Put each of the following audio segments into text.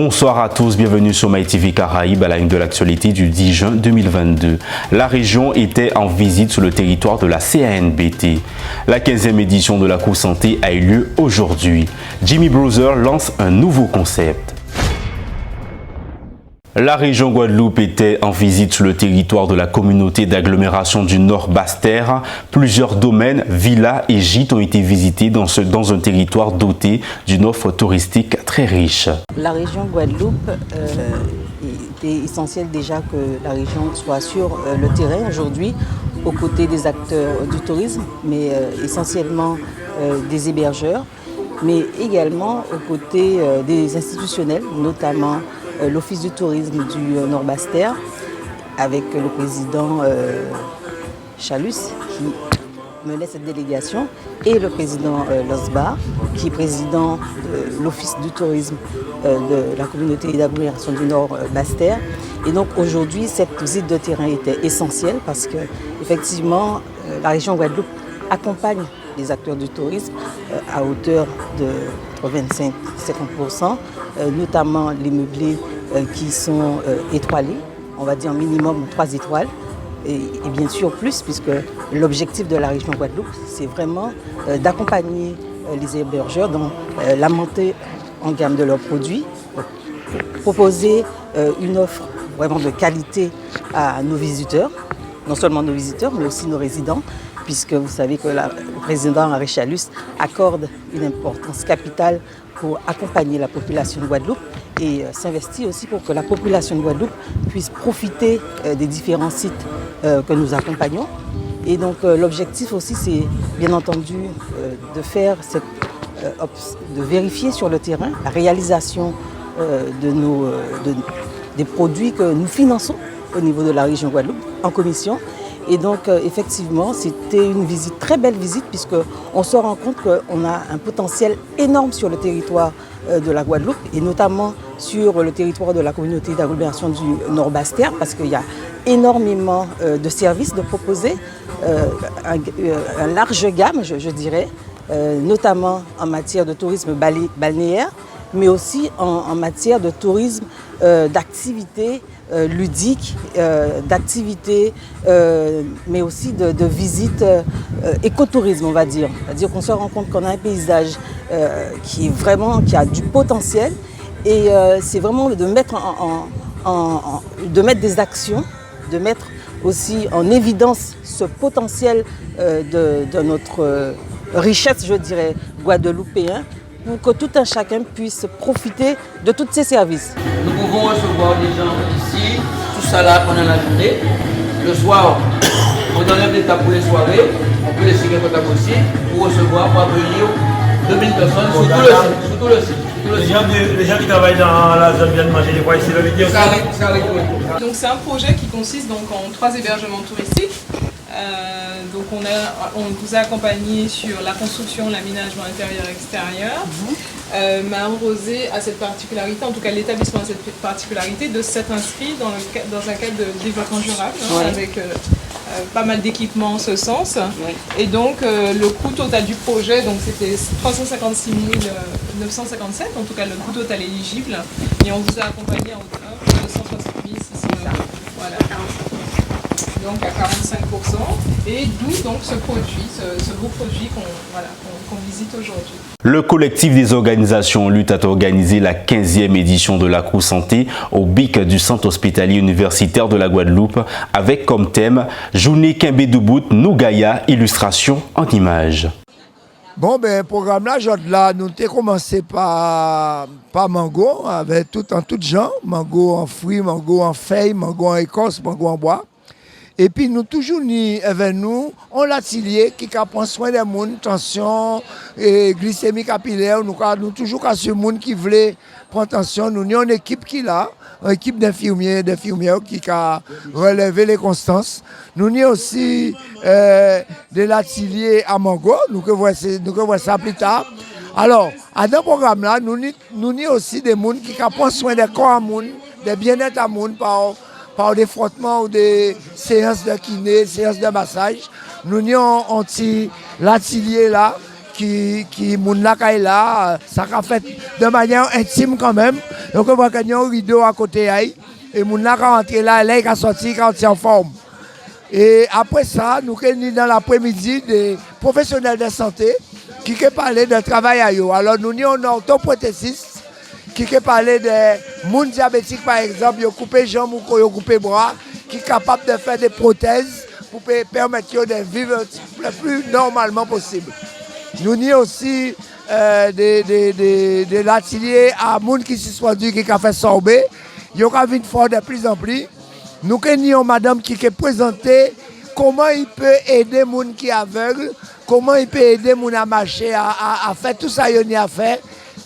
Bonsoir à tous, bienvenue sur MyTV Caraïbes à la une de l'actualité du 10 juin 2022. La région était en visite sur le territoire de la CANBT. La 15e édition de la Cour Santé a eu lieu aujourd'hui. Jimmy Browser lance un nouveau concept. La région Guadeloupe était en visite sur le territoire de la communauté d'agglomération du Nord Basse-Terre. Plusieurs domaines, villas et gîtes ont été visités dans un territoire doté d'une offre touristique très riche. La région Guadeloupe, il est essentiel déjà que la région soit sur le terrain aujourd'hui, aux côtés des acteurs du tourisme, mais essentiellement des hébergeurs, mais également aux côtés des institutionnels, notamment l'Office du tourisme du Nord Basse-Terre, avec le président Chalus qui menait cette délégation, et le président Losbar, qui est président de l'Office du tourisme de la communauté d'agglomération du Nord Basse-Terre. Et donc aujourd'hui, cette visite de terrain était essentielle parce que effectivement, la région Guadeloupe accompagne les acteurs du tourisme à hauteur de 25-50%, notamment les meublés qui sont étoilés, on va dire minimum 3 étoiles, et bien sûr plus, puisque l'objectif de la région Guadeloupe, c'est vraiment d'accompagner les hébergeurs dans la montée en gamme de leurs produits, proposer une offre vraiment de qualité à nos visiteurs, non seulement nos visiteurs, mais aussi nos résidents, puisque vous savez que le président Henri Chalus accorde une importance capitale pour accompagner la population de Guadeloupe et s'investit aussi pour que la population de Guadeloupe puisse profiter des différents sites que nous accompagnons. Et donc l'objectif aussi, c'est bien entendu de faire de vérifier sur le terrain la réalisation des produits que nous finançons au niveau de la région Guadeloupe en commission. Et donc, effectivement, c'était une visite, très belle visite, puisqu'on se rend compte qu'on a un potentiel énorme sur le territoire de la Guadeloupe, et notamment sur le territoire de la communauté d'agglomération du Nord Basse-Terre, parce qu'il y a énormément de services de proposer, un large gamme, je dirais, notamment en matière de tourisme balnéaire, mais aussi en matière de tourisme d'activités ludiques, d'activités, mais aussi de visites écotourisme, on va dire. C'est-à-dire qu'on se rend compte qu'on a un paysage qui a du potentiel, et c'est vraiment de mettre de mettre des actions, de mettre aussi en évidence ce potentiel de notre richesse, je dirais, guadeloupéen, pour que tout un chacun puisse profiter de tous ces services. Nous pouvons recevoir des gens ici, tout ça là pendant la journée. Le soir, on enlève des tables pour les soirées, on peut laisser quelques tables aussi pour recevoir, pour accueillir 2000 personnes sur tout le site. Les gens qui travaillent dans la zone viennent manger des fois ici le midi. Donc c'est un projet qui consiste donc en 3 hébergements touristiques. Donc on vous a accompagné sur la construction, l'aménagement intérieur-extérieur. Mme Rosé a cette particularité, en tout cas l'établissement a cette particularité de s'être inscrit dans un cadre de développement durable, avec pas mal d'équipements en ce sens. Oui. Et donc le coût total du projet, donc c'était 356 957, en tout cas le coût total éligible, et on vous a accompagné en hauteur de 160 600 €. Voilà. Donc à 45%, et d'où donc ce beau produit qu'on visite aujourd'hui. Le collectif des organisations Lutte a organisé la 15e édition de la Cour Santé au BIC du Centre hospitalier universitaire de la Guadeloupe, avec comme thème Journée Kembe Debout, Nougaya, illustration en images. Bon, ben, programme là, nous avons commencé par mango, avec en tout genre, mango en fruits, mango en feuilles, mango en écorce, mango en bois. Et puis nous toujours ni avec nous, on l'atelier qui prend soin des gens, tension et glycémie capillaire, nous toujours qu'à ce monde qui voulait prendre tension, nous avons une équipe qui là, une équipe d'infirmières qui a relevé les constances. Nous avons aussi de l'atelier à Mango, nous voyons ça plus tard. Alors, à ce programme là, nous avons aussi des gens qui prennent soin des corps à monde, des bien-être à monde par des frottements ou des séances de kiné, séances de massage. Nous avons l'atelier là qui moun la kay là, ça a fait de manière intime quand même. Donc on voit qu'il y a un rideau à côté et moun la ka rentré là, elle est sorti quand il est en forme. Et après ça, nous sommes dans l'après-midi des professionnels de santé qui ont parlé de travail à eux. Alors nous avons un orthoprothésiste qui a parlé de moun diabétiques par exemple, ils ont coupé jambes ou ils ont coupé bras, qui est capable de faire des prothèses pour permettre de vivre le plus normalement possible. Nous avons aussi des ateliers à moun qui se sont dit qui a fait sorbet. Ils ont vu fort de plus en plus. Nous avons madame qui a présenté comment il peut aider les gens qui sont aveugles, comment il peut aider les gens à marcher, à faire tout ça qu'il a fait,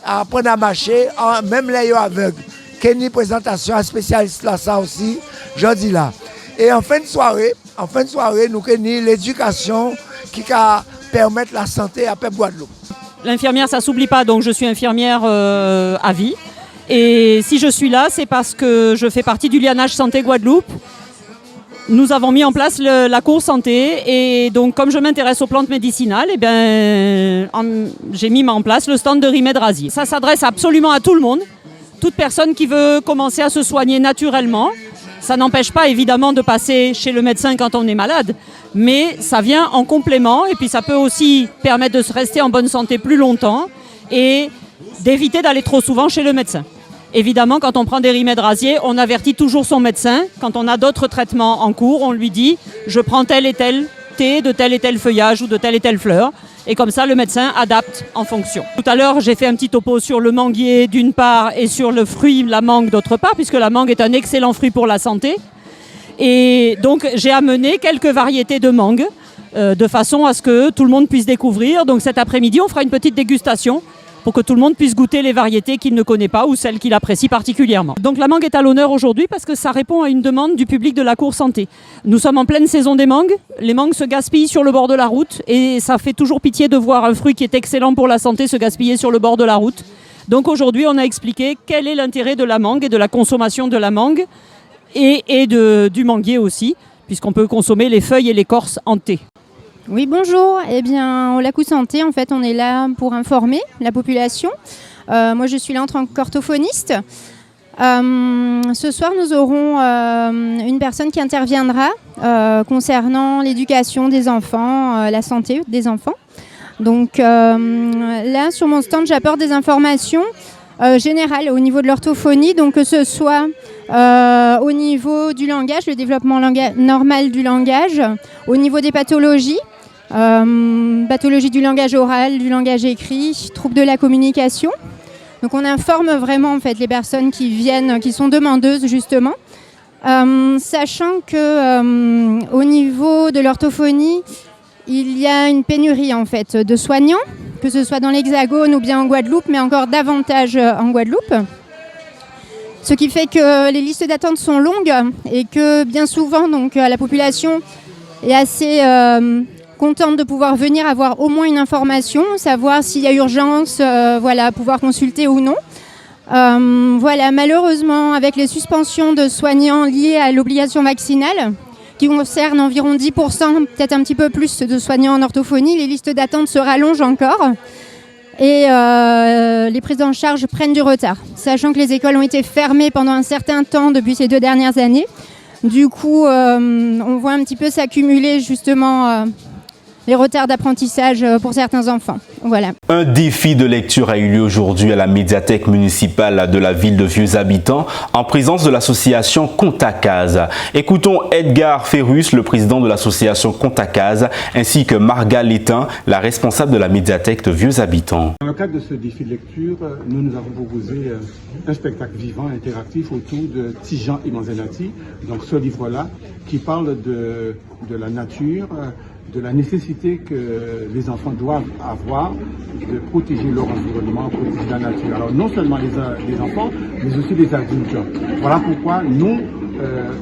à apprendre à marcher, même les gens aveugles. Il y a une présentation à spécialiste là, ça aussi, je dis là. Et en fin de soirée, nous avons l'éducation qui va permettre la santé à Pep Guadeloupe. L'infirmière, ça ne s'oublie pas, donc je suis infirmière à vie. Et si je suis là, c'est parce que je fais partie du Lianage Santé Guadeloupe. Nous avons mis en place la cour santé et donc comme je m'intéresse aux plantes médicinales, j'ai mis en place le stand de Rimet Razier. Ça s'adresse absolument à tout le monde, toute personne qui veut commencer à se soigner naturellement. Ça n'empêche pas évidemment de passer chez le médecin quand on est malade, mais ça vient en complément et puis ça peut aussi permettre de se rester en bonne santé plus longtemps et d'éviter d'aller trop souvent chez le médecin. Évidemment, quand on prend des Rimet Razier, on avertit toujours son médecin. Quand on a d'autres traitements en cours, on lui dit « je prends tel et tel thé de tel et tel feuillage ou de telle et telle fleur ». Et comme ça, le médecin adapte en fonction. Tout à l'heure, j'ai fait un petit topo sur le manguier d'une part et sur le fruit, la mangue d'autre part, puisque la mangue est un excellent fruit pour la santé. Et donc, j'ai amené quelques variétés de mangue de façon à ce que tout le monde puisse découvrir. Donc cet après-midi, on fera une petite dégustation pour que tout le monde puisse goûter les variétés qu'il ne connaît pas ou celles qu'il apprécie particulièrement. Donc la mangue est à l'honneur aujourd'hui parce que ça répond à une demande du public de la cour santé. Nous sommes en pleine saison des mangues, les mangues se gaspillent sur le bord de la route et ça fait toujours pitié de voir un fruit qui est excellent pour la santé se gaspiller sur le bord de la route. Donc aujourd'hui on a expliqué quel est l'intérêt de la mangue et de la consommation de la mangue et du manguier aussi, puisqu'on peut consommer les feuilles et l'écorce en thé. Oui, bonjour. Eh bien, au Lacou Santé, en fait, on est là pour informer la population. Moi, je suis là en tant qu'orthophoniste. Ce soir, nous aurons une personne qui interviendra concernant l'éducation des enfants, la santé des enfants. Donc là, sur mon stand, j'apporte des informations générales au niveau de l'orthophonie, donc que ce soit au niveau du langage, le développement normal du langage, au niveau des pathologies, pathologie du langage oral, du langage écrit, troubles de la communication. Donc on informe vraiment en fait les personnes qui viennent, qui sont demandeuses justement, sachant que au niveau de l'orthophonie, il y a une pénurie en fait de soignants, que ce soit dans l'Hexagone ou bien en Guadeloupe, mais encore davantage en Guadeloupe. Ce qui fait que les listes d'attente sont longues et que bien souvent donc, la population est assez contente de pouvoir venir avoir au moins une information, savoir s'il y a urgence, pouvoir consulter ou non. Malheureusement, avec les suspensions de soignants liées à l'obligation vaccinale, qui concerne environ 10%, peut-être un petit peu plus de soignants en orthophonie, les listes d'attente se rallongent encore. Et les prises en charge prennent du retard, sachant que les écoles ont été fermées pendant un certain temps depuis ces 2 dernières années. Du coup, on voit un petit peu s'accumuler justement les retards d'apprentissage pour certains enfants. Voilà. Un défi de lecture a eu lieu aujourd'hui à la médiathèque municipale de la ville de Vieux-Habitants en présence de l'association Contacaze. Écoutons Edgar Ferrus, le président de l'association Contacaze, ainsi que Marga Létain, la responsable de la médiathèque de Vieux-Habitants. Dans le cadre de ce défi de lecture, nous avons proposé un spectacle vivant, interactif autour de Tijan Imanzenati, donc ce livre-là qui parle de la nature, de la nécessité que les enfants doivent avoir de protéger leur environnement, protéger la nature. Alors non seulement les enfants, mais aussi les adultes. Voilà pourquoi nous,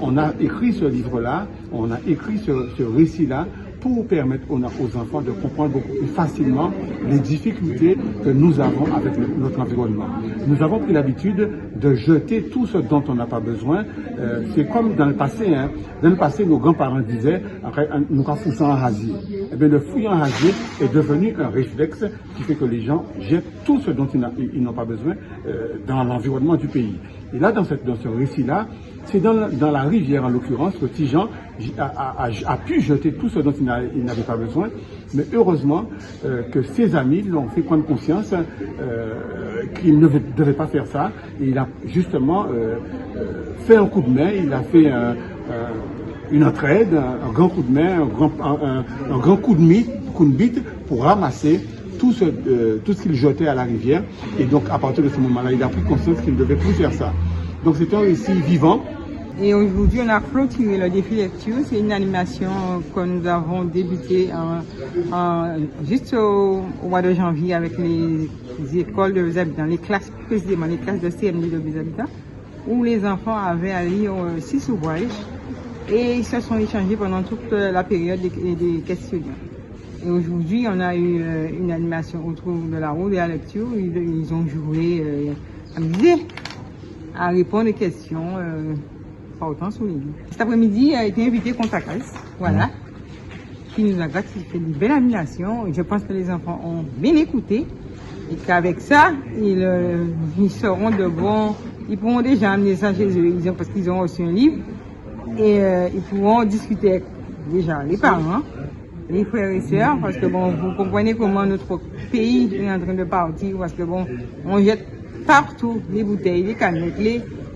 on a écrit ce livre-là, on a écrit ce récit-là pour permettre aux enfants de comprendre beaucoup plus facilement les difficultés que nous avons avec notre environnement. Nous avons pris l'habitude de jeter tout ce dont on n'a pas besoin. C'est comme dans le passé. Dans le passé, nos grands-parents disaient « nous rafoussons un rasier ». eh bien, le fouillant enragé est devenu un réflexe qui fait que les gens jettent tout ce dont ils n'ont pas besoin dans l'environnement du pays. Et là, dans ce récit-là, c'est dans la rivière, en l'occurrence, que Tijan a pu jeter tout ce dont il n'avait pas besoin. Mais heureusement que ses amis l'ont fait prendre conscience qu'il ne devait pas faire ça. Et il a justement fait un coup de main, il a fait une entraide, un grand coup de main, un grand coup de bite pour ramasser tout ce qu'il jetait à la rivière. Et donc, à partir de ce moment-là, il a pris conscience qu'il ne devait plus faire ça. Donc, c'est un récit vivant. Et aujourd'hui, on a clôturé le défi lecture. C'est une animation que nous avons débutée juste au mois de janvier avec les écoles de Bézabita, les classes, précisément les classes de CM2 de Bézabita, où les enfants avaient à lire 6 ouvrages et ils se sont échangés pendant toute la période des questionnaires. Et aujourd'hui, on a eu une animation autour de la roue de la lecture. Ils ont joué, amusé à répondre aux questions. Pas autant souligné. Cet après-midi a été invité Contacas, voilà, qui nous a gratifié d'une belle animation. Je pense que les enfants ont bien écouté et qu'avec ça, ils seront de bons. Ils pourront déjà amener ça chez eux, parce qu'ils ont reçu un livre et ils pourront discuter avec déjà les parents, les frères et sœurs, parce que bon, vous comprenez comment notre pays est en train de partir, parce que bon, on jette partout les bouteilles, les canettes,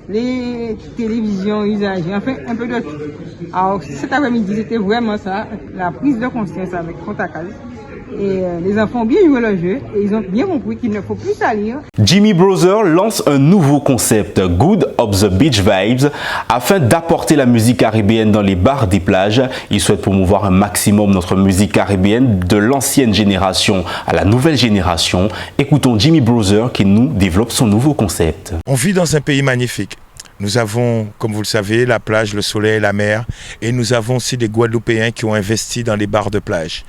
les télévisions usagées, enfin un peu de tout. Alors cet après-midi, c'était vraiment ça, la prise de conscience avec Contacas. Et les enfants ont bien joué le jeu et ils ont bien compris qu'il ne faut plus salir. Jimmy Brother lance un nouveau concept, Good of the Beach Vibes, afin d'apporter la musique caribéenne dans les bars des plages. Il souhaite promouvoir un maximum notre musique caribéenne de l'ancienne génération à la nouvelle génération. Écoutons Jimmy Brother qui nous développe son nouveau concept. On vit dans un pays magnifique. Nous avons, comme vous le savez, la plage, le soleil, la mer. Et nous avons aussi des Guadeloupéens qui ont investi dans les bars de plage.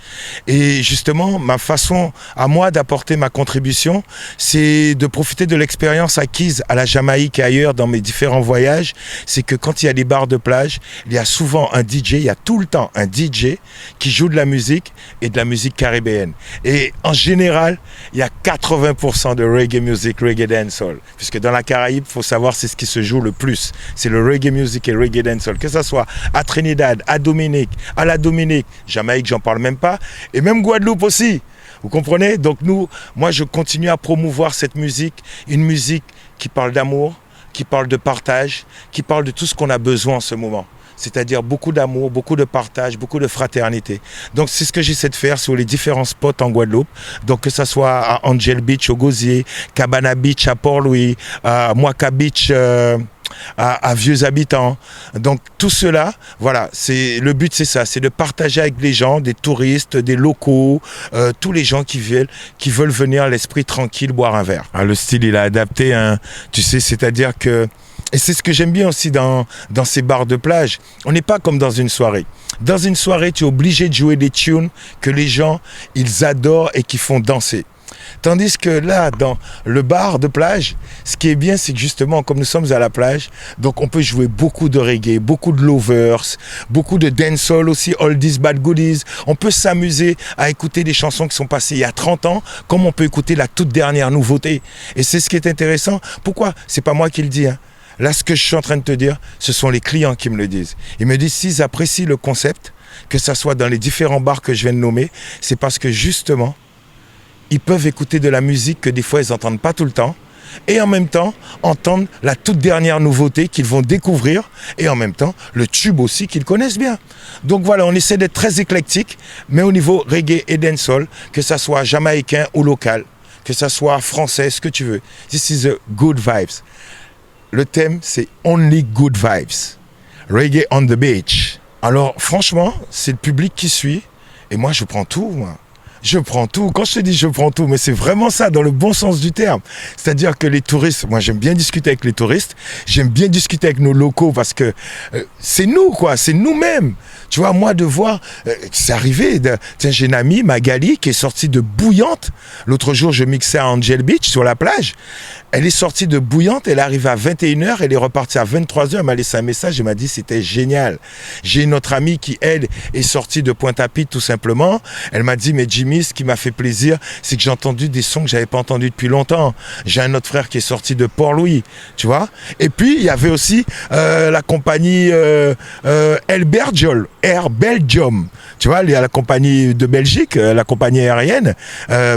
Et justement, ma façon à moi d'apporter ma contribution, c'est de profiter de l'expérience acquise à la Jamaïque et ailleurs dans mes différents voyages. C'est que quand il y a des bars de plage, il y a souvent un DJ, il y a tout le temps un DJ qui joue de la musique et de la musique caribéenne. Et en général, il y a 80% de reggae music, reggae dancehall. Puisque dans la Caraïbe, il faut savoir c'est ce qui se joue le plus. C'est le reggae music et reggae dancehall. Que ce soit à Trinidad, à la Dominique, Jamaïque, j'en parle même pas, et même Guadeloupe aussi. Vous comprenez? Donc moi je continue à promouvoir cette musique, une musique qui parle d'amour, qui parle de partage, qui parle de tout ce qu'on a besoin en ce moment. C'est-à-dire beaucoup d'amour, beaucoup de partage, beaucoup de fraternité. Donc c'est ce que j'essaie de faire sur les différents spots en Guadeloupe. Donc que ce soit à Angel Beach, au Gosier, Cabana Beach à Port-Louis, à Moaka Beach à Vieux Habitants. Donc tout cela, voilà, le but c'est ça, c'est de partager avec les gens, des touristes, des locaux, tous les gens qui veulent venir l'esprit tranquille boire un verre. Le style il a adapté, tu sais, c'est-à-dire que, et c'est ce que j'aime bien aussi dans ces bars de plage, on n'est pas comme dans une soirée. Dans une soirée, tu es obligé de jouer des tunes que les gens, ils adorent et qui font danser. Tandis que là, dans le bar de plage, ce qui est bien, c'est que justement, comme nous sommes à la plage, donc on peut jouer beaucoup de reggae, beaucoup de lovers, beaucoup de dancehall aussi, oldies, bad goodies. On peut s'amuser à écouter des chansons qui sont passées il y a 30 ans, comme on peut écouter la toute dernière nouveauté. Et c'est ce qui est intéressant. Pourquoi? C'est pas moi qui le dis, hein. Là, ce que je suis en train de te dire, ce sont les clients qui me le disent. Ils me disent s'ils apprécient le concept, que ça soit dans les différents bars que je viens de nommer, c'est parce que justement, ils peuvent écouter de la musique que des fois ils n'entendent pas tout le temps et en même temps entendre la toute dernière nouveauté qu'ils vont découvrir et en même temps le tube aussi qu'ils connaissent bien. Donc voilà, on essaie d'être très éclectique, mais au niveau reggae et dancehall, que ça soit jamaïcain ou local, que ça soit français, ce que tu veux. This is a good vibes. Le thème c'est Only Good Vibes. Reggae on the beach. Alors franchement, c'est le public qui suit et moi je prends tout, moi. Je prends tout. Quand je te dis je prends tout, mais c'est vraiment ça, dans le bon sens du terme. C'est-à-dire que les touristes, moi j'aime bien discuter avec les touristes, j'aime bien discuter avec nos locaux parce que c'est nous, quoi, c'est nous-mêmes. Tu vois, moi de voir, c'est arrivé, tiens, j'ai une amie, Magali, qui est sortie de Bouillante. L'autre jour, je mixais à Angel Beach, sur la plage. Elle est sortie de Bouillante, elle arrive à 21h, elle est repartie à 23h, elle m'a laissé un message, elle m'a dit c'était génial. J'ai une autre amie qui, elle, est sortie de Pointe-à-Pitre tout simplement. Elle m'a dit, mais Jimmy, ce qui m'a fait plaisir, c'est que j'ai entendu des sons que j'avais pas entendus depuis longtemps. J'ai un autre frère qui est sorti de Port-Louis, tu vois. Et puis, il y avait aussi la compagnie Air Belgium, tu vois, la compagnie de Belgique, la compagnie aérienne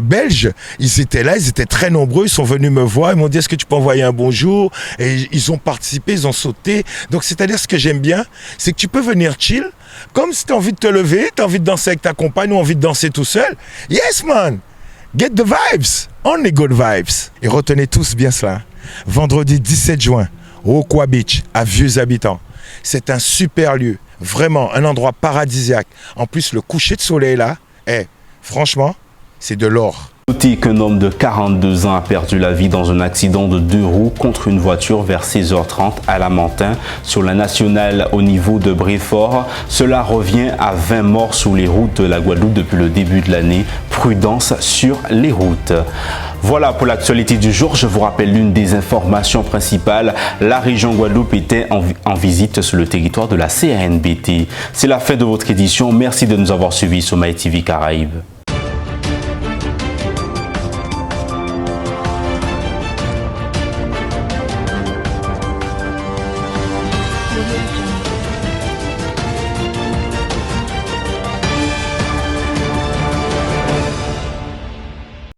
belge. Ils étaient là, ils étaient très nombreux, ils sont venus me voir, ils m'ont dit, est-ce que tu peux envoyer un bonjour? Et ils ont participé, ils ont sauté. Donc, c'est-à-dire, ce que j'aime bien, c'est que tu peux venir chill, comme si tu as envie de te lever, tu as envie de danser avec ta compagne ou envie de danser tout seul. Yes, man! Get the vibes! Only good vibes! Et retenez tous bien cela. Vendredi 17 juin, au Oquaw Beach, à Vieux-Habitants. C'est un super lieu. Vraiment, un endroit paradisiaque. En plus, le coucher de soleil là, franchement, c'est de l'or. Notez qu'un homme de 42 ans a perdu la vie dans un accident de 2 roues contre une voiture vers 16h30 à Lamentin sur la nationale au niveau de Bréfort. Cela revient à 20 morts sur les routes de la Guadeloupe depuis le début de l'année. Prudence sur les routes. Voilà pour l'actualité du jour. Je vous rappelle l'une des informations principales. La région Guadeloupe était en visite sur le territoire de la CANBT. C'est la fin de votre édition. Merci de nous avoir suivis sur MyTV Caraïbes.